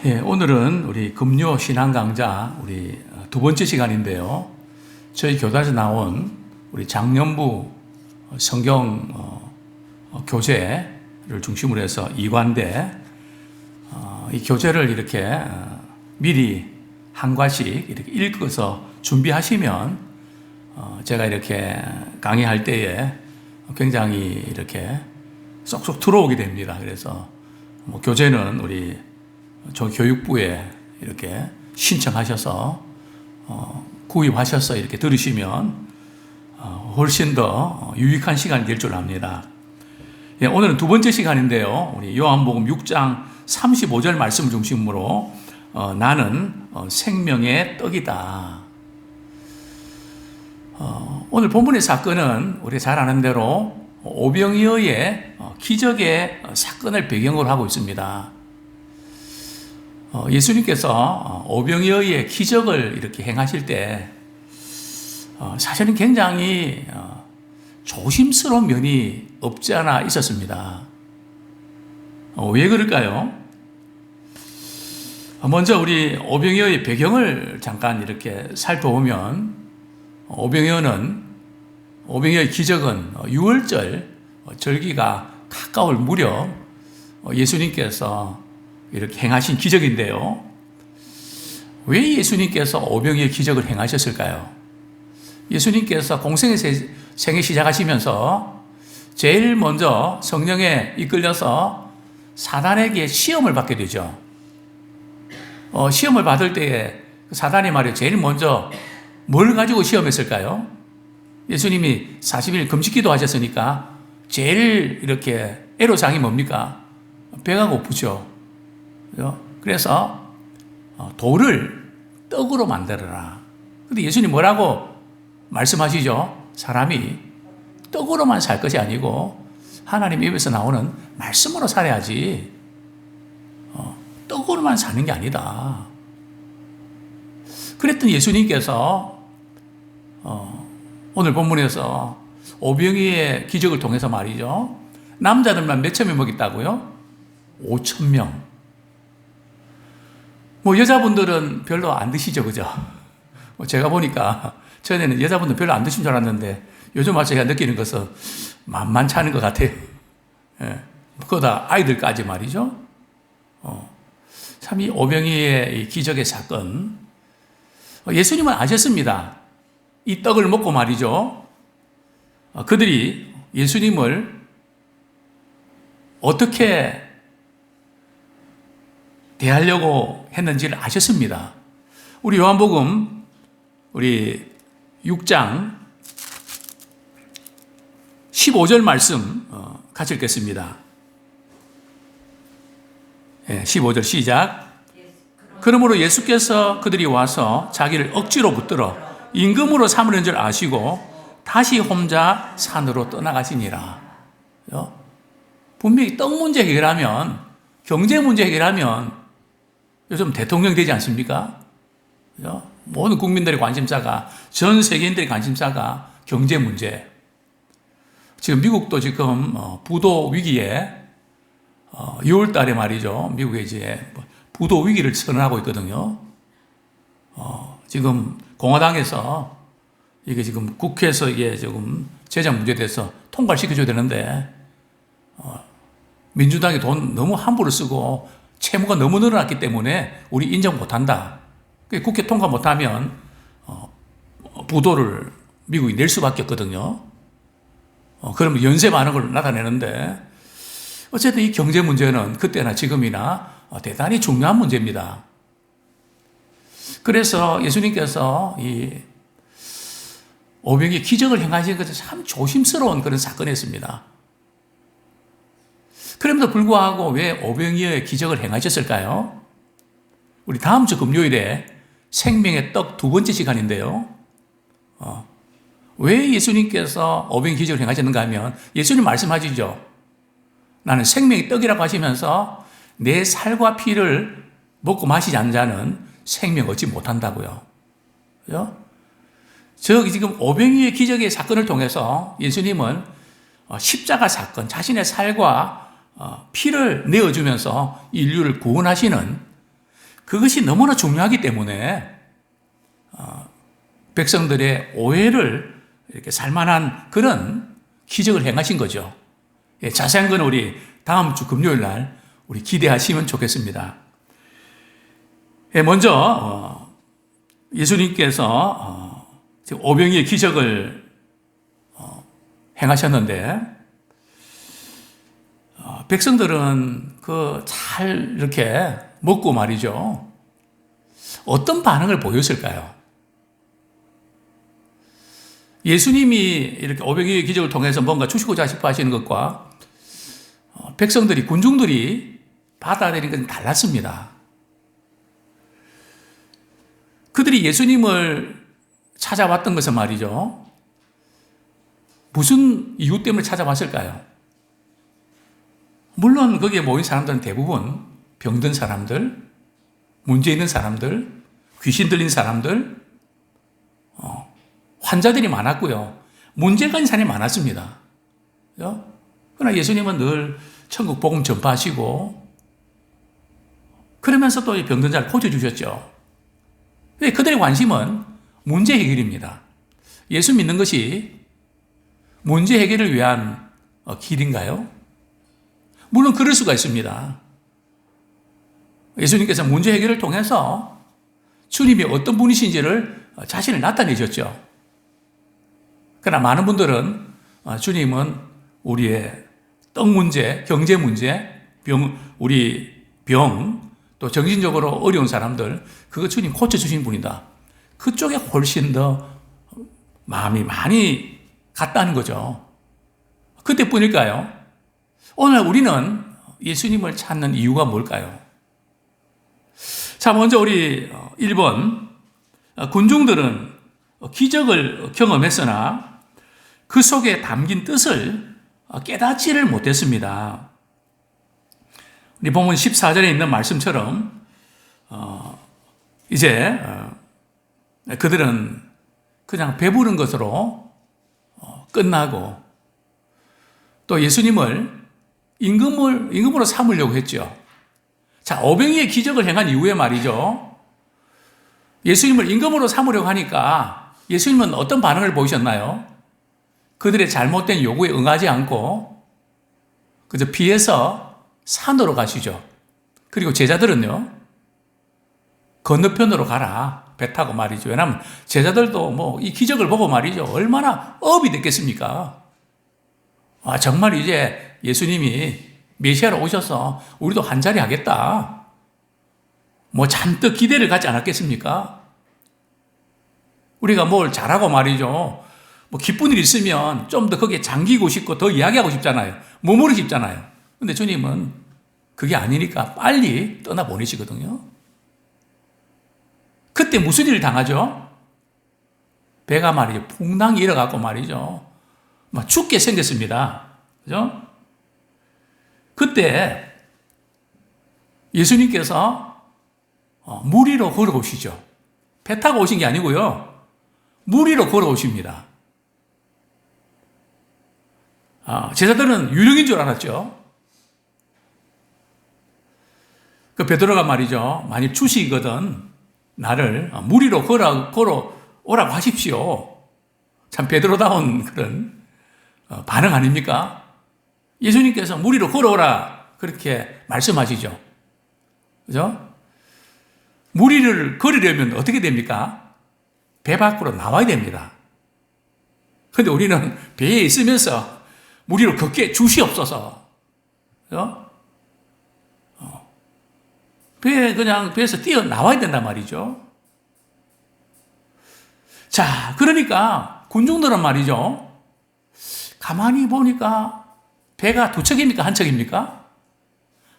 오늘은 우리 금요 신앙 강좌 우리 두 번째 시간인데요. 저희 교단에서 나온 우리 장년부 성경 교재를 중심으로 해서 이관대 이 교재를 이렇게 미리 한 과씩 이렇게 읽어서 준비하시면 제가 이렇게 강의할 때에 굉장히 이렇게 쏙쏙 들어오게 됩니다. 그래서 교재는 우리 교육부에 이렇게 신청하셔서 구입하셔서 이렇게 들으시면 훨씬 더 유익한 시간이 될 줄 압니다. 오늘은 두 번째 시간인데요. 우리 요한복음 6장 35절 말씀을 중심으로 나는 생명의 떡이다. 오늘 본문의 사건은 우리 잘 아는 대로 오병이어의 기적의 사건을 배경으로 하고 있습니다. 예수님께서 오병이어의 기적을 이렇게 행하실 때 사실은 굉장히 조심스러운 면이 없지 않아 있었습니다. 왜 그럴까요? 먼저 우리 오병이어의 배경을 잠깐 이렇게 살펴보면 오병이어의 기적은 유월절 절기가 가까울 무렵 예수님께서 이렇게 행하신 기적인데요. 왜 예수님께서 오병이어의 기적을 행하셨을까요? 예수님께서 공생의 생애 시작하시면서 제일 먼저 성령에 이끌려서 사단에게 시험을 받게 되죠. 시험을 받을 때에 사단이 말이에요. 제일 먼저 뭘 가지고 시험했을까요? 예수님이 40일 금식기도 하셨으니까 제일 이렇게 애로사항이 뭡니까? 배가 고프죠. 그래서 돌을 떡으로 만들어라. 근데 예수님 뭐라고 말씀하시죠? 사람이 떡으로만 살 것이 아니고 하나님 입에서 나오는 말씀으로 살아야지 떡으로만 사는 게 아니다. 그랬더니 예수님께서 오늘 본문에서 오병이의 기적을 통해서 말이죠. 남자들만 몇 천명 먹였다고요? 5,000명. 여자분들은 별로 안 드시죠, 그죠? 제가 보니까 전에는 여자분들 별로 안 드신 줄 알았는데 요즘 와서 제가 느끼는 것은 만만치 않은 것 같아요. 그거다 아이들까지 말이죠. 참 이 오병이의 이 기적의 사건, 예수님은 아셨습니다. 이 떡을 먹고 말이죠. 그들이 예수님을 어떻게 대하려고 했는지를 아셨습니다. 우리 요한복음 우리 6장 15절 말씀 같이 읽겠습니다. 15절 시작. 그러므로 예수께서 그들이 와서 자기를 억지로 붙들어 임금으로 삼으려는 줄 아시고 다시 혼자 산으로 떠나가시니라. 분명히 떡 문제 해결하면, 경제 문제 해결하면 요즘 대통령 되지 않습니까? 모든 국민들의 관심사가, 전 세계인들의 관심사가 경제 문제. 지금 미국도 지금 부도 위기에 6월 달에 말이죠. 미국에 이제 부도 위기를 선언하고 있거든요. 지금 공화당에서 이게 지금 국회에서 이게 지금 재정 문제에 대해서 통과를 시켜줘야 되는데 민주당이 돈 너무 함부로 쓰고 채무가 너무 늘어났기 때문에 우리 인정 못한다. 국회 통과 못하면 부도를 미국이 낼 수밖에 없거든요. 그러면 연쇄 반응을 나타내는데 어쨌든 이 경제 문제는 그때나 지금이나 대단히 중요한 문제입니다. 그래서 예수님께서 이 오병이의 기적을 행하신 것은 참 조심스러운 그런 사건이었습니다. 그럼에도 불구하고 왜 오병이어의 기적을 행하셨을까요? 우리 다음 주 금요일에 생명의 떡 두 번째 시간인데요. 왜 예수님께서 오병이의 기적을 행하셨는가 하면 예수님 말씀하시죠. 나는 생명의 떡이라고 하시면서 내 살과 피를 먹고 마시지 않는 자는 생명 얻지 못한다고요. 그죠? 지금 오병이의 기적의 사건을 통해서 예수님은 십자가 사건, 자신의 살과 피를 내어주면서 인류를 구원하시는 그것이 너무나 중요하기 때문에 백성들의 오해를 이렇게 살만한 그런 기적을 행하신 거죠. 예, 자세한 건 우리 다음 주 금요일 날 우리 기대하시면 좋겠습니다. 예, 먼저 예수님께서 오병이의 기적을 행하셨는데 백성들은 잘 이렇게 먹고 말이죠. 어떤 반응을 보였을까요? 예수님이 이렇게 오병이의 기적을 통해서 뭔가 주시고자 싶어 하시는 것과 백성들이, 군중들이 받아들이는 것은 달랐습니다. 그들이 예수님을 찾아왔던 것은 말이죠. 무슨 이유 때문에 찾아왔을까요? 물론 거기에 모인 사람들은 대부분 병든 사람들, 문제 있는 사람들, 귀신 들린 사람들, 환자들이 많았고요. 문제가 있는 사람이 많았습니다. 그러나 예수님은 늘 천국 복음 전파하시고 그러면서 또 병든 자를 고쳐주셨죠. 그들의 관심은 문제 해결입니다. 예수 믿는 것이 문제 해결을 위한 길인가요? 물론 그럴 수가 있습니다. 예수님께서 문제 해결을 통해서 주님이 어떤 분이신지를 자신을 나타내셨죠. 그러나 많은 분들은 주님은 우리의 떡 문제, 경제 문제, 우리 병, 또 정신적으로 어려운 사람들, 그거 주님 고쳐주신 분이다. 그쪽에 훨씬 더 마음이 많이 갔다는 거죠. 그때뿐일까요? 오늘 우리는 예수님을 찾는 이유가 뭘까요? 자, 먼저 우리 1번, 군중들은 기적을 경험했으나 그 속에 담긴 뜻을 깨닫지를 못했습니다. 우리 본문 14절에 있는 말씀처럼 이제 그들은 그냥 배부른 것으로 끝나고 또 예수님을 임금으로 삼으려고 했죠. 자, 오병이의 기적을 행한 이후에 말이죠. 예수님을 임금으로 삼으려고 하니까 예수님은 어떤 반응을 보이셨나요? 그들의 잘못된 요구에 응하지 않고 그저 피해서 산으로 가시죠. 그리고 제자들은요, 건너편으로 가라. 배 타고 말이죠. 왜냐하면 제자들도 뭐 이 기적을 보고 말이죠. 얼마나 업이 됐겠습니까? 정말 이제 예수님이 메시아로 오셔서 우리도 한 자리 하겠다. 뭐 잔뜩 기대를 갖지 않았겠습니까? 우리가 뭘 잘하고 말이죠. 뭐 기쁜 일 있으면 좀 더 거기에 잠기고 싶고 더 이야기하고 싶잖아요. 머무르고 싶잖아요. 근데 주님은 그게 아니니까 빨리 떠나보내시거든요. 그때 무슨 일을 당하죠? 배가 말이죠. 풍랑이 일어갖고 말이죠. 막 죽게 생겼습니다. 그죠? 그때 예수님께서 물 위로 걸어오시죠. 배 타고 오신 게 아니고요. 물 위로 걸어오십니다. 제자들은 유령인 줄 알았죠. 그 베드로가 말이죠. 만일 주시거든 나를 물 위로 걸어오라고 하십시오. 참 베드로다운 그런 반응 아닙니까? 예수님께서 물 위로 걸어오라 그렇게 말씀하시죠. 그죠? 물 위를 걸으려면 어떻게 됩니까? 배 밖으로 나와야 됩니다. 그런데 우리는 배에 있으면서 물 위로 걷게 주시옵소서. 그죠? 배에서 뛰어나와야 된단 말이죠. 자, 그러니까 군중들은 말이죠. 가만히 보니까 배가 두 척입니까? 한 척입니까?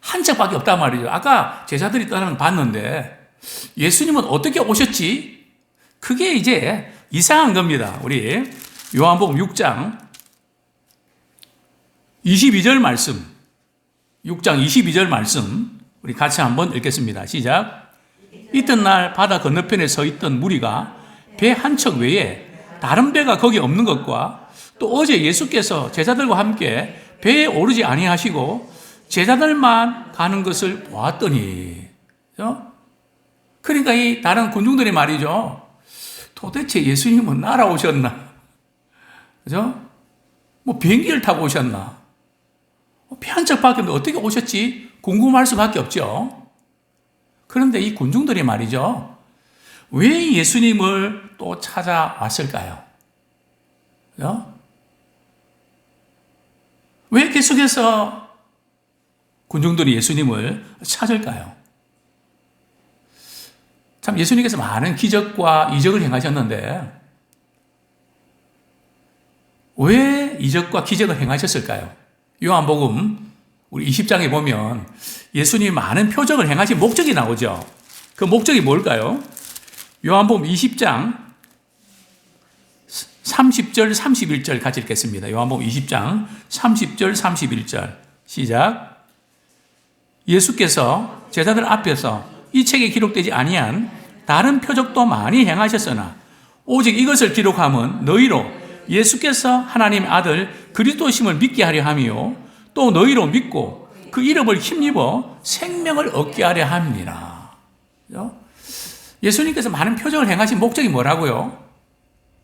한 척밖에 없단 말이죠. 아까 제자들이 떠나는 거 봤는데 예수님은 어떻게 오셨지? 그게 이제 이상한 겁니다. 우리 요한복음 6장 22절 말씀, 6장 22절 말씀 우리 같이 한번 읽겠습니다. 시작. 이튿날 바다 건너편에 서 있던 무리가 배 한 척 외에 다른 배가 거기 없는 것과 또 어제 예수께서 제자들과 함께 배에 오르지 아니하시고 제자들만 가는 것을 보았더니, 그러니까 이 다른 군중들이 말이죠. 도대체 예수님은 날아오셨나? 그죠? 뭐 비행기를 타고 오셨나? 배 한 척밖에 없는데 어떻게 오셨지? 궁금할 수밖에 없죠. 그런데 이 군중들이 말이죠. 왜 예수님을 또 찾아왔을까요? 그죠? 왜 계속해서 군중들이 예수님을 찾을까요? 참 예수님께서 많은 기적과 이적을 행하셨는데 왜 이적과 기적을 행하셨을까요? 요한복음 우리 20장에 보면 예수님이 많은 표적을 행하신 목적이 나오죠. 그 목적이 뭘까요? 요한복음 20장 30절 31절 같이 읽겠습니다. 요한복음 20장 30절 31절 시작. 예수께서 제자들 앞에서 이 책에 기록되지 아니한 다른 표적도 많이 행하셨으나 오직 이것을 기록함은 너희로 예수께서 하나님의 아들 그리스도심을 믿게 하려 함이요 또 너희로 믿고 그 이름을 힘입어 생명을 얻게 하려 함이니라. 예수님께서 많은 표적을 행하신 목적이 뭐라고요?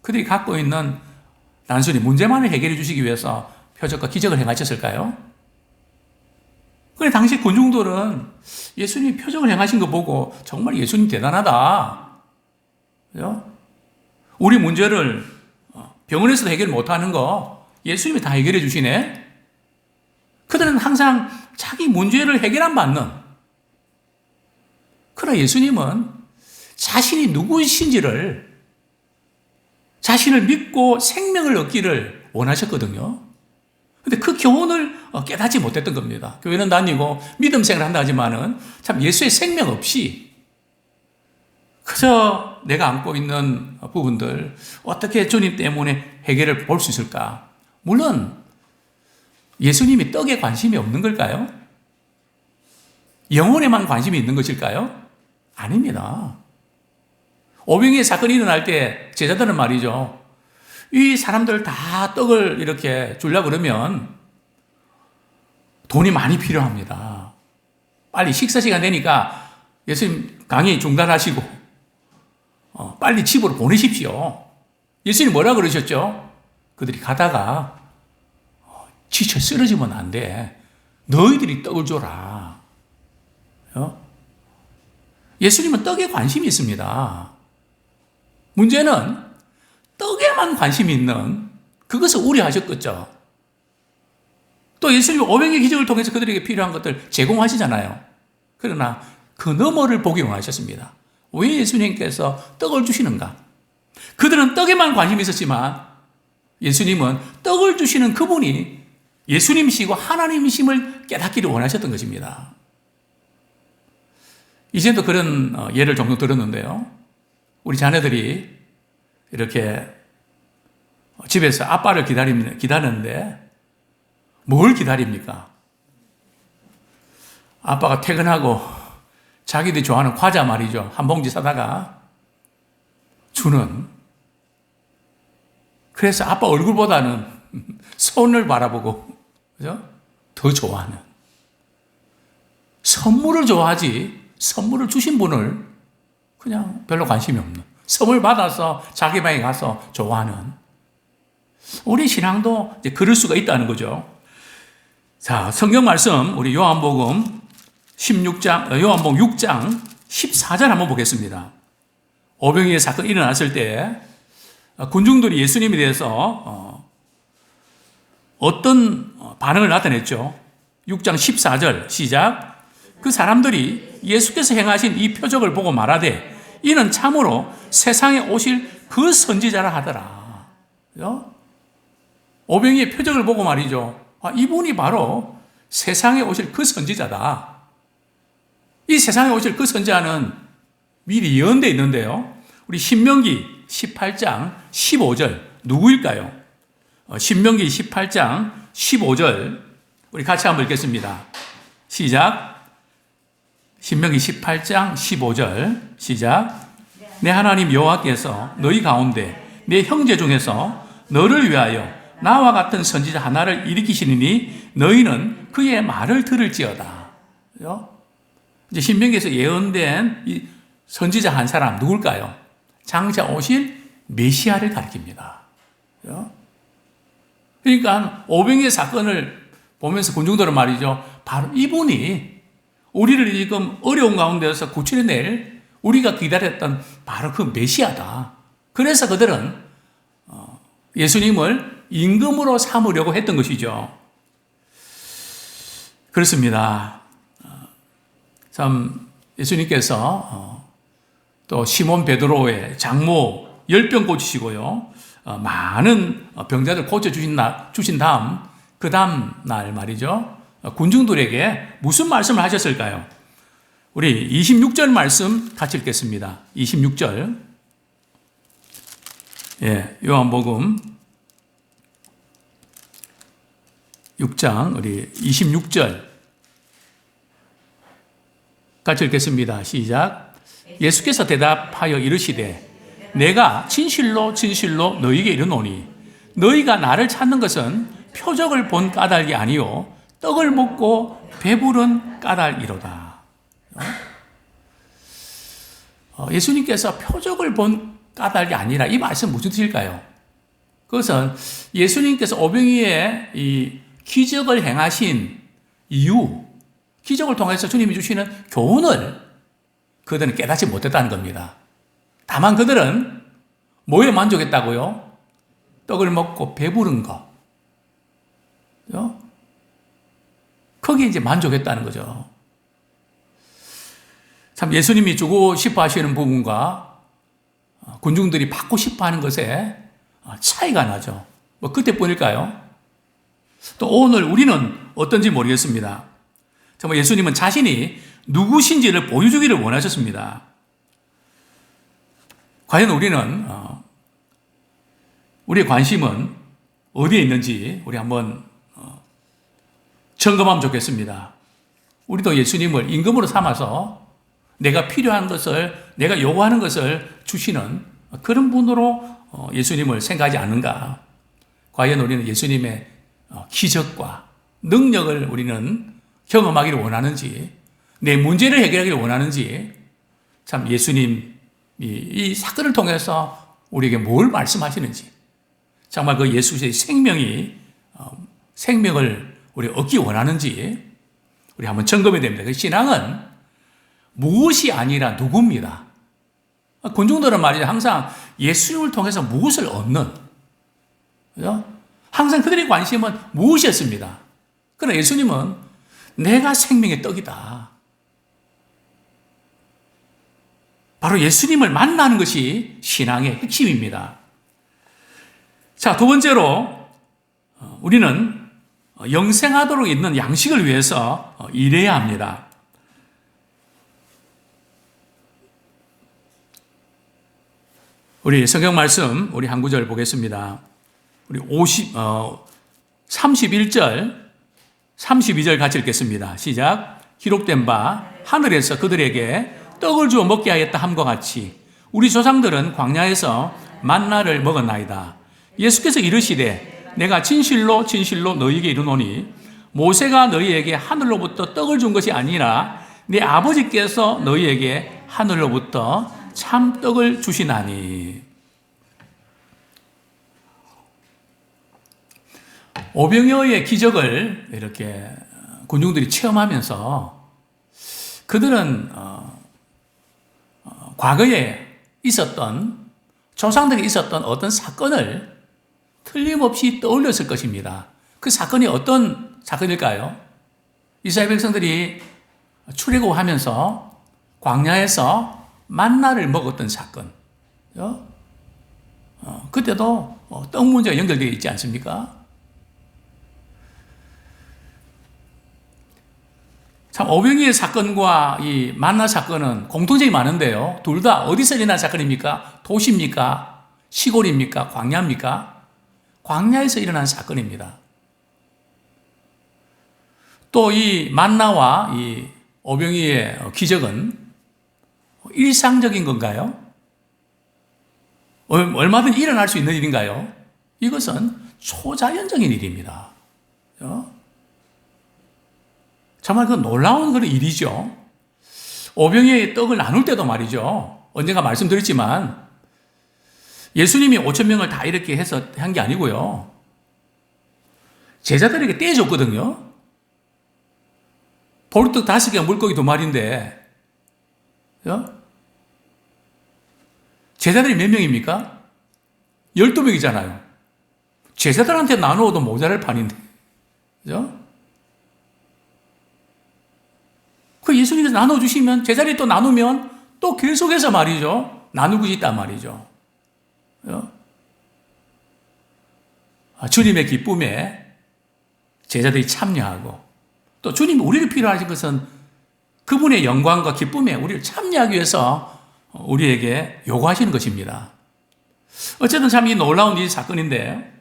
그들이 갖고 있는 단순히 문제만을 해결해 주시기 위해서 표적과 기적을 행하셨을까요? 그래 당시 군중들은 예수님이 표적을 행하신 거 보고 정말 예수님 대단하다. 그죠? 우리 문제를 병원에서도 해결 못하는 거 예수님이 다 해결해 주시네. 그들은 항상 자기 문제를 해결 안 받는. 그러나 예수님은 자신이 누구이신지를 자신을 믿고 생명을 얻기를 원하셨거든요. 근데 그 교훈을 깨닫지 못했던 겁니다. 교회는 다니고 믿음 생활을 한다 하지만은 참 예수의 생명 없이 그저 내가 안고 있는 부분들 어떻게 주님 때문에 해결을 볼 수 있을까? 물론 예수님이 떡에 관심이 없는 걸까요? 영혼에만 관심이 있는 것일까요? 아닙니다. 오병이의 사건이 일어날 때 제자들은 말이죠. 이 사람들 다 떡을 이렇게 주려고 그러면 돈이 많이 필요합니다. 빨리 식사 시간 되니까 예수님 강의 중단하시고 빨리 집으로 보내십시오. 예수님 뭐라 그러셨죠? 그들이 가다가 지쳐 쓰러지면 안 돼. 너희들이 떡을 줘라. 예수님은 떡에 관심이 있습니다. 문제는 떡에만 관심이 있는 그것을 우려하셨겠죠. 또 예수님이 오병의 기적을 통해서 그들에게 필요한 것들 제공하시잖아요. 그러나 그 너머를 보기 원하셨습니다. 왜 예수님께서 떡을 주시는가? 그들은 떡에만 관심이 있었지만 예수님은 떡을 주시는 그분이 예수님이시고 하나님이심을 깨닫기를 원하셨던 것입니다. 이제도 그런 예를 종종 들었는데요. 우리 자녀들이 이렇게 집에서 아빠를 기다리는데 뭘 기다립니까? 아빠가 퇴근하고 자기들이 좋아하는 과자 말이죠. 한 봉지 사다가 주는. 그래서 아빠 얼굴보다는 손을 바라보고, 그죠? 더 좋아하는. 선물을 좋아하지, 선물을 주신 분을 그냥 별로 관심이 없는. 선물 받아서 자기 방에 가서 좋아하는. 우리 신앙도 이제 그럴 수가 있다는 거죠. 자, 성경 말씀, 우리 요한복음 6장 14절 한번 보겠습니다. 오병이의 사건이 일어났을 때 군중들이 예수님에 대해서 어떤 반응을 나타냈죠. 6장 14절 시작. 그 사람들이 예수께서 행하신 이 표적을 보고 말하되 이는 참으로 세상에 오실 그 선지자라 하더라. 그죠? 오병이의 표적을 보고 말이죠. 이분이 바로 세상에 오실 그 선지자다. 이 세상에 오실 그 선지자는 미리 예언되어 있는데요. 우리 신명기 18장 15절 누구일까요? 신명기 18장 15절 우리 같이 한번 읽겠습니다. 시작. 신명기 18장 15절 시작. 내 하나님 여호와께서 너희 가운데 내 형제 중에서 너를 위하여 나와 같은 선지자 하나를 일으키시니 너희는 그의 말을 들을지어다. 그죠? 이제 신명기에서 예언된 이 선지자 한 사람 누굴까요? 장차 오실 메시아를 가리킵니다. 그러니까 오병이의 사건을 보면서 군중들은 말이죠. 바로 이분이 우리를 지금 어려운 가운데서 구출해낼 우리가 기다렸던 바로 그 메시아다. 그래서 그들은 예수님을 임금으로 삼으려고 했던 것이죠. 그렇습니다. 참 예수님께서 또 시몬 베드로의 장모 10병 고치시고요. 많은 병자들 고쳐주신 다음 그 다음 날 말이죠. 군중들에게 무슨 말씀을 하셨을까요? 우리 26절 말씀 같이 읽겠습니다. 26절. 예, 요한복음 6장 우리 26절 같이 읽겠습니다. 시작. 예수께서 대답하여 이르시되 내가 진실로 진실로 너희에게 이르노니 너희가 나를 찾는 것은 표적을 본 까닭이 아니요 떡을 먹고 배부른 까닭이로다. 예수님께서 표적을 본 까닭이 아니라 이 말씀 무슨 뜻일까요? 그것은 예수님께서 오병이의 이 기적을 행하신 이유, 기적을 통해서 주님이 주시는 교훈을 그들은 깨닫지 못했다는 겁니다. 다만 그들은 뭐에 만족했다고요? 떡을 먹고 배부른 것. 거기에 이제 만족했다는 거죠. 참 예수님이 주고 싶어 하시는 부분과 군중들이 받고 싶어 하는 것에 차이가 나죠. 뭐 그때뿐일까요? 또 오늘 우리는 어떤지 모르겠습니다. 정말 예수님은 자신이 누구신지를 보여주기를 원하셨습니다. 과연 우리는 우리의 관심은 어디에 있는지 우리 한번 점검하면 좋겠습니다. 우리도 예수님을 임금으로 삼아서 내가 필요한 것을, 내가 요구하는 것을 주시는 그런 분으로 예수님을 생각하지 않는가? 과연 우리는 예수님의 기적과 능력을 우리는 경험하기를 원하는지, 내 문제를 해결하기를 원하는지, 참 예수님이 이 사건을 통해서 우리에게 뭘 말씀하시는지, 정말 그 예수의 생명을 우리 얻기 원하는지 우리 한번 점검해야 됩니다. 그 신앙은 무엇이 아니라 누구입니다. 군중들은 말이죠. 항상 예수님을 통해서 무엇을 얻는, 그죠? 항상 그들의 관심은 무엇이었습니다. 그러나 예수님은 내가 생명의 떡이다. 바로 예수님을 만나는 것이 신앙의 핵심입니다. 자, 두 번째로 우리는 영생하도록 있는 양식을 위해서 일해야 합니다. 우리 성경 말씀, 우리 한 구절 보겠습니다. 우리 31절, 32절 같이 읽겠습니다. 시작. 기록된 바 하늘에서 그들에게 떡을 주어 먹게 하였다 함과 같이 우리 조상들은 광야에서 만나를 먹었나이다. 예수께서 이르시되 내가 진실로 진실로 너희에게 이르노니 모세가 너희에게 하늘로부터 떡을 준 것이 아니라 네 아버지께서 너희에게 하늘로부터 참떡을 주시나니. 오병이어의 기적을 이렇게 군중들이 체험하면서 그들은 과거에 있었던, 조상들이 있었던 어떤 사건을 틀림없이 떠올렸을 것입니다. 그 사건이 어떤 사건일까요? 이스라엘 백성들이 출애굽하면서 광야에서 만나를 먹었던 사건. 그때도 떡 문제가 연결되어 있지 않습니까? 참 오병이의 사건과 이 만나 사건은 공통점이 많은데요. 둘 다 어디서 일어난 사건입니까? 도시입니까? 시골입니까? 광야입니까? 광야에서 일어난 사건입니다. 또 이 만나와 이 오병이의 기적은 일상적인 건가요? 얼마든지 일어날 수 있는 일인가요? 이것은 초자연적인 일입니다. 정말 그 놀라운 그런 일이죠. 오병이의 떡을 나눌 때도 말이죠. 언젠가 말씀드렸지만 예수님이 5천 명을 다 이렇게 해서 한 게 아니고요. 제자들에게 떼줬거든요. 보리떡 5개, 물고기 2마리인데 제자들이 몇 명입니까? 12명이잖아요. 제자들한테 나누어도 모자랄 판인데. 그죠? 그 예수님께서 나눠주시면, 제자들이 또 나누면 또 계속해서 말이죠. 나누고 있단 말이죠. 그죠? 주님의 기쁨에 제자들이 참여하고, 또 주님이 우리를 필요하신 것은 그분의 영광과 기쁨에 우리를 참여하기 위해서 우리에게 요구하시는 것입니다. 어쨌든 참 이 놀라운 이 사건인데,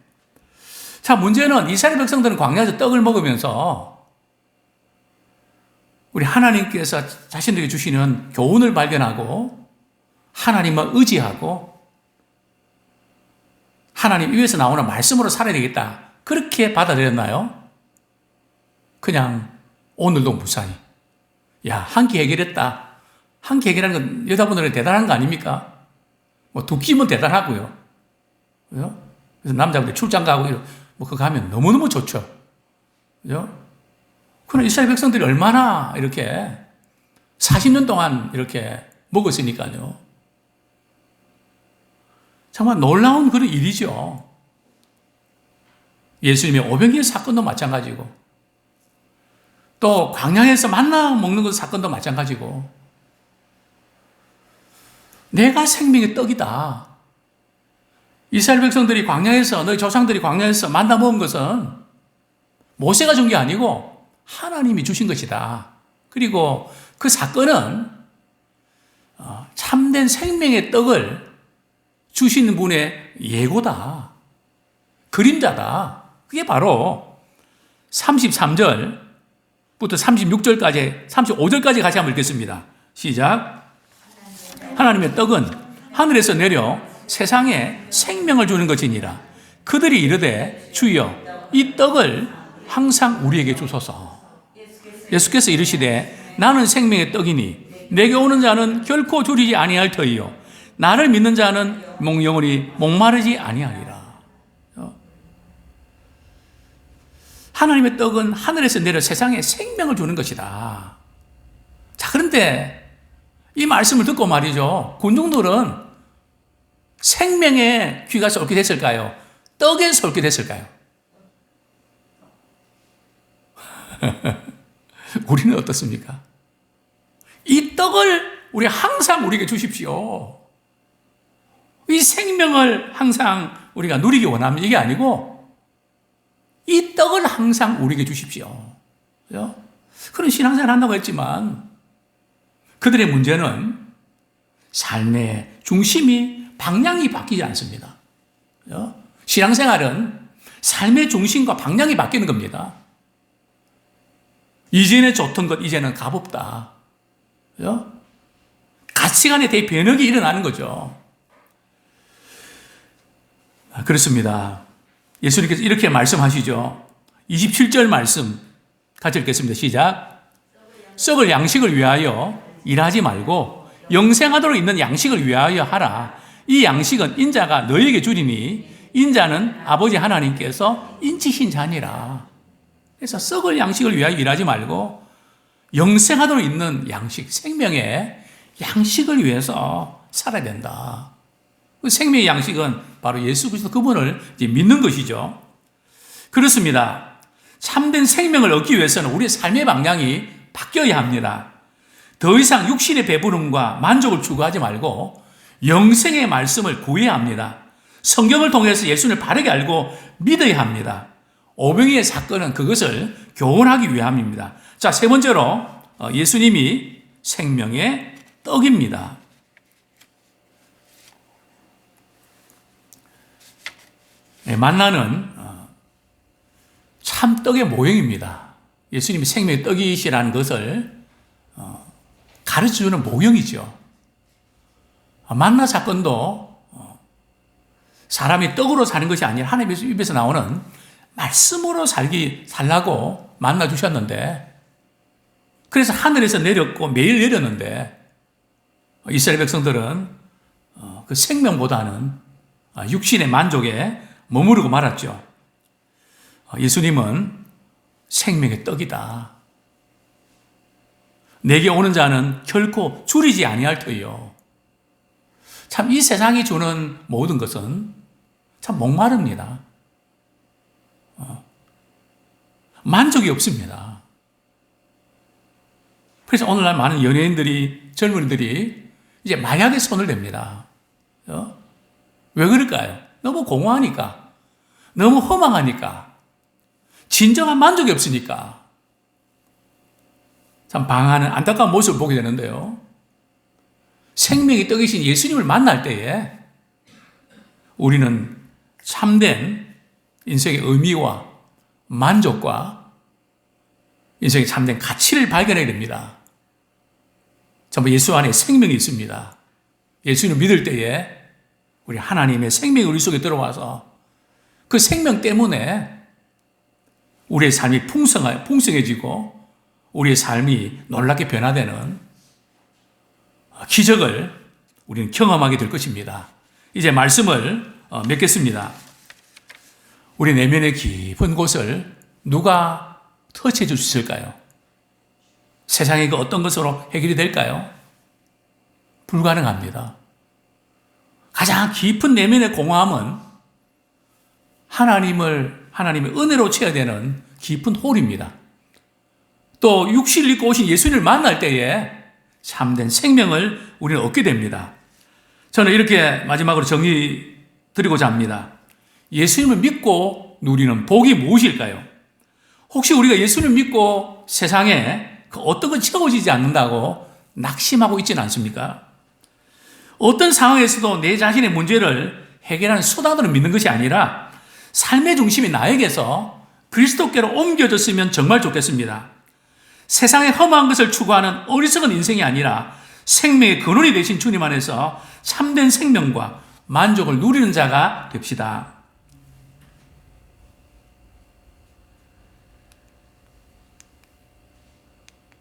자, 문제는 이스라엘 백성들은 광야에서 떡을 먹으면서 우리 하나님께서 자신들에게 주시는 교훈을 발견하고 하나님을 의지하고 하나님 위에서 나오는 말씀으로 살아야 되겠다. 그렇게 받아들였나요? 그냥 오늘도 무사히. 야, 한 끼 해결했다. 한 끼 해결하는 건 여자분들은 대단한 거 아닙니까? 뭐 두 끼면 대단하고요. 그래서 남자분들 출장 가고 뭐 그거 하면 너무너무 좋죠. 그죠? 그러나 이스라엘 백성들이 얼마나 이렇게 40년 동안 이렇게 먹었으니까요. 정말 놀라운 그런 일이죠. 예수님의 오병이의 사건도 마찬가지고, 또 광야에서 만나 먹는 것 사건도 마찬가지고, 내가 생명의 떡이다. 이스라엘 백성들이 광야에서, 너희 조상들이 광야에서 만나 먹은 것은 모세가 준 게 아니고 하나님이 주신 것이다. 그리고 그 사건은 참된 생명의 떡을 주시는 분의 예고다. 그림자다. 그게 바로 33절부터 36절까지, 35절까지 같이 한번 읽겠습니다. 시작. 하나님의 떡은 하늘에서 내려 세상에 생명을 주는 것이니라. 그들이 이르되 주여 이 떡을 항상 우리에게 주소서. 예수께서 이르시되 나는 생명의 떡이니 내게 오는 자는 결코 줄이지 아니할 터이요 나를 믿는 자는 영원히 목마르지 아니하리라. 하나님의 떡은 하늘에서 내려 세상에 생명을 주는 것이다. 자, 그런데 이 말씀을 듣고 말이죠. 군중들은 생명의 귀가 쏠게 됐을까요? 떡에 쏠게 됐을까요? 우리는 어떻습니까? 이 떡을 우리 항상 우리에게 주십시오. 이 생명을 항상 우리가 누리기 원하면 이게 아니고 이 떡을 항상 우리에게 주십시오. 그죠? 그런 신앙생활을 한다고 했지만 그들의 문제는 삶의 중심이 방향이 바뀌지 않습니다. 그죠? 신앙생활은 삶의 중심과 방향이 바뀌는 겁니다. 이전에 좋던 것 이제는 값없다. 그죠? 가치관에 대해 변혁이 일어나는 거죠. 그렇습니다. 예수님께서 이렇게 말씀하시죠. 27절 말씀 같이 읽겠습니다. 시작. 썩을 양식을 위하여 일하지 말고 영생하도록 있는 양식을 위하여 하라. 이 양식은 인자가 너에게 주리니 인자는 아버지 하나님께서 인치신 자니라. 그래서 썩을 양식을 위하여 일하지 말고 영생하도록 있는 양식, 생명의 양식을 위해서 살아야 된다. 그 생명의 양식은 바로 예수 그리스도 그분을 이제 믿는 것이죠. 그렇습니다. 참된 생명을 얻기 위해서는 우리의 삶의 방향이 바뀌어야 합니다. 더 이상 육신의 배부름과 만족을 추구하지 말고 영생의 말씀을 구해야 합니다. 성경을 통해서 예수를 바르게 알고 믿어야 합니다. 오병이의 사건은 그것을 교훈하기 위함입니다. 자, 세 번째로 예수님이 생명의 떡입니다. 만나는 참 떡의 모형입니다. 예수님이 생명의 떡이시라는 것을 가르쳐주는 모형이죠. 만나 사건도 사람이 떡으로 사는 것이 아니라 하나님의 입에서 나오는 말씀으로 살라고 만나 주셨는데 그래서 하늘에서 내렸고 매일 내렸는데 이스라엘 백성들은 그 생명보다는 육신의 만족에 머무르고 말았죠. 예수님은 생명의 떡이다. 내게 오는 자는 결코 줄이지 아니할 터이요. 참 이 세상이 주는 모든 것은 참 목마릅니다. 만족이 없습니다. 그래서 오늘날 많은 연예인들이, 젊은이들이 이제 마약에 손을 댑니다. 왜 그럴까요? 너무 공허하니까, 너무 허망하니까, 진정한 만족이 없으니까. 참 방하는 안타까운 모습을 보게 되는데요. 생명의 떡이신 예수님을 만날 때에 우리는 참된 인생의 의미와 만족과 인생의 참된 가치를 발견해야 됩니다. 전부 예수 안에 생명이 있습니다. 예수님을 믿을 때에 우리 하나님의 생명이 우리 속에 들어와서 그 생명 때문에 우리의 삶이 풍성해지고 우리의 삶이 놀랍게 변화되는 기적을 우리는 경험하게 될 것입니다. 이제 말씀을 맺겠습니다. 우리 내면의 깊은 곳을 누가 터치해 줄 수 있을까요? 세상의 그 어떤 것으로 해결이 될까요? 불가능합니다. 가장 깊은 내면의 공허함은 하나님의 은혜로 채워야 되는 깊은 홀입니다. 또 육신을 입고 오신 예수님을 만날 때에 참된 생명을 우리는 얻게 됩니다. 저는 이렇게 마지막으로 정의 드리고자 합니다. 예수님을 믿고 누리는 복이 무엇일까요? 혹시 우리가 예수님을 믿고 세상에 그 어떤 건 채워지지 않는다고 낙심하고 있지는 않습니까? 어떤 상황에서도 내 자신의 문제를 해결하는 수단으로 믿는 것이 아니라 삶의 중심이 나에게서 그리스도께로 옮겨졌으면 정말 좋겠습니다. 세상의 험한 것을 추구하는 어리석은 인생이 아니라 생명의 근원이 되신 주님 안에서 참된 생명과 만족을 누리는 자가 됩시다.